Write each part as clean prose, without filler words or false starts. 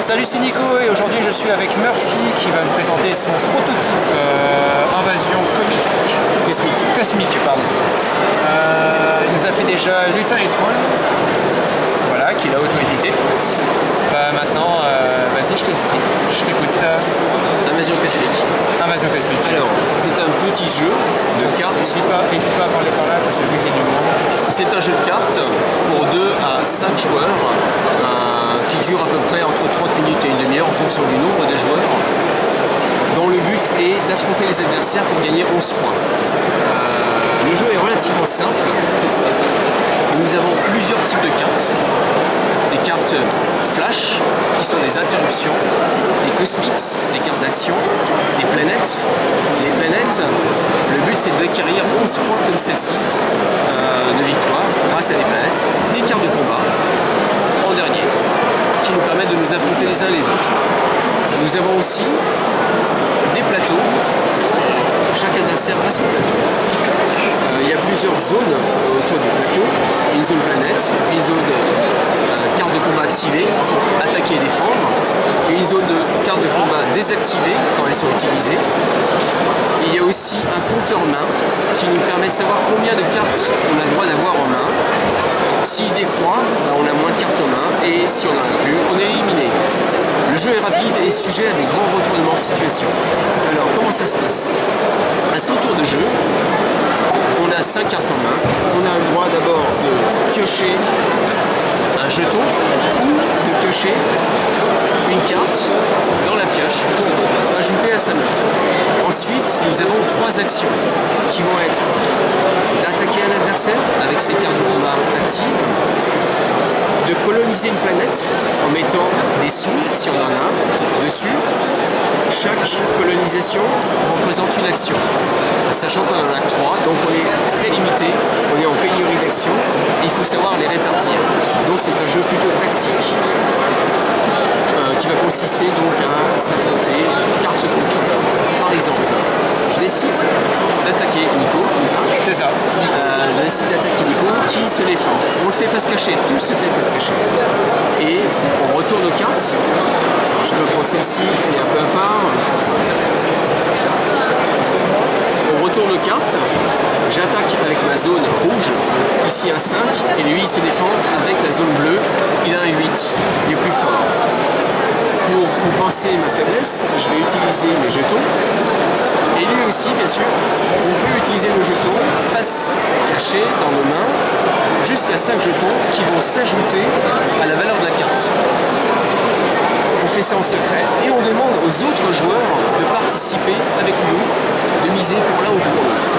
Salut, c'est Nico et aujourd'hui je suis avec Murphy qui va me présenter son prototype Invasion Cosmique. Pardon. Il nous a fait déjà Lutin et Troll, voilà, qu'il a auto-édité. Maintenant, vas-y, je t'explique, je t'écoute. Invasion Cosmique. Alors, c'est un petit jeu de cartes. N'hésite pas à parler par là parce que vu qu'il y a du monde. C'est un jeu de cartes pour 2 à 5 joueurs qui dure à peu près entre 30 minutes et une demi-heure en fonction du nombre de joueurs, dont le but est d'affronter les adversaires pour gagner 11 points. Le jeu est relativement simple. Nous avons plusieurs types de cartes. Des cartes flash, qui sont des interruptions, des cosmics, des cartes d'action, des planètes. Les planètes, le but c'est d'acquérir 11 points comme celle-ci de victoire grâce à des planètes, des cartes de combat en dernier, qui nous permettent de nous affronter les uns les autres. Nous avons aussi des plateaux, chaque adversaire a son plateau. Il y a plusieurs zones autour du plateau, une zone planète, une zone carte de combat activée, attaquer et défendre, une zone de cartes de combat désactivée quand elles sont utilisées. Il y a aussi un compteur main qui nous permet de savoir combien de cartes on a le droit d'avoir en main. S'il décroît, on a moins de cartes en main et si on n'en a plus, on est éliminé. Le jeu est rapide et sujet à des grands retournements de situation. Alors comment ça se passe? À son tour de jeu, on a 5 cartes en main. On a le droit d'abord de piocher un jeton ou de piocher une carte dans la pioche pour ajouter à sa main. Ensuite, nous avons 3 actions qui vont être d'attaquer un adversaire avec ses cartes de combat actives, de coloniser une planète en mettant des sous, si on en a un, dessus. Chaque colonisation représente une action, sachant qu'on en a que 3, donc on est très limité, on est en pénurie d'actions, et il faut savoir les répartir. Donc c'est un jeu plutôt tactique, qui va consister donc à s'affronter carte contre carte. Par exemple, je décide d'attaquer Nico, C'est ça. je décide d'attaquer Nico qui se défend. On le fait face cachée, tout se fait face cachée. Et on retourne aux cartes. Alors, je peux prendre celle-ci et un peu à part. On retourne aux cartes. J'attaque avec ma zone rouge, ici un 5, et lui il se défend avec la zone bleue, il a un 8, il est plus fort. Pour compenser ma faiblesse, je vais utiliser mes jetons. Et lui aussi, bien sûr, on peut utiliser nos jetons face cachée dans nos mains, jusqu'à 5 jetons qui vont s'ajouter à la valeur de la carte. On fait ça en secret et on demande aux autres joueurs de participer avec nous, de miser pour l'un ou pour l'autre.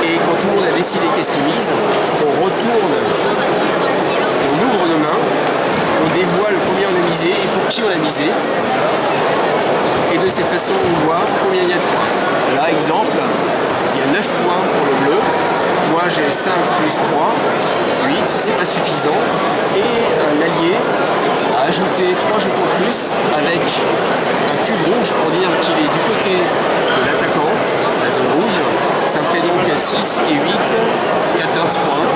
Et quand tout le monde a décidé qu'est-ce qu'il mise, on retourne, on ouvre nos mains, on dévoile combien on a misé et pour qui on a misé. Et de cette façon, on voit combien il y a de points. Là, exemple, il y a 9 points pour le bleu. Moi, j'ai 5 plus 3, 8, c'est pas suffisant. Et un allié a ajouté 3 jetons de plus avec un cube rouge pour dire qu'il est du côté de l'attaquant, la zone rouge. Ça fait donc 6 et 8, 14 points.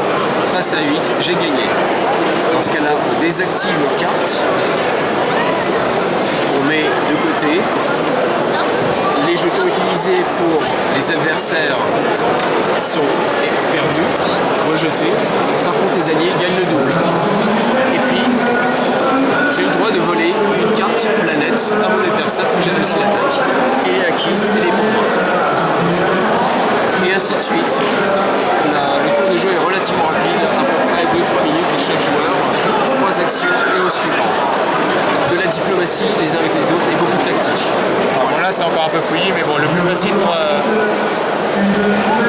Face à 8, j'ai gagné. Dans ce cas-là, on désactive nos cartes. On met de côté. Les jetons utilisés pour les adversaires sont perdus, rejetés. Par contre, les alliés gagnent le double. Et puis, j'ai le droit de voler une carte planète à mon adversaire que j'ai réussi l'attaque. Et est acquise, elle est pour moi. Et ainsi de suite. Le tour de jeu est relativement rapide, à peu près 2-3 minutes pour chaque joueur. 3 actions et au suivant. De la diplomatie les uns avec les autres et beaucoup de tactique. Alors bon, là c'est encore un peu fouillis, mais bon, le plus facile pour...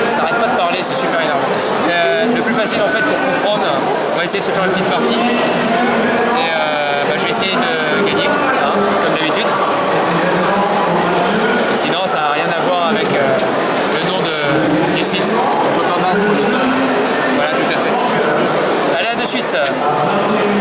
Ça arrête pas de parler, c'est super énervant. Le plus facile en fait pour comprendre, on va essayer de se faire une petite partie. Et je vais essayer de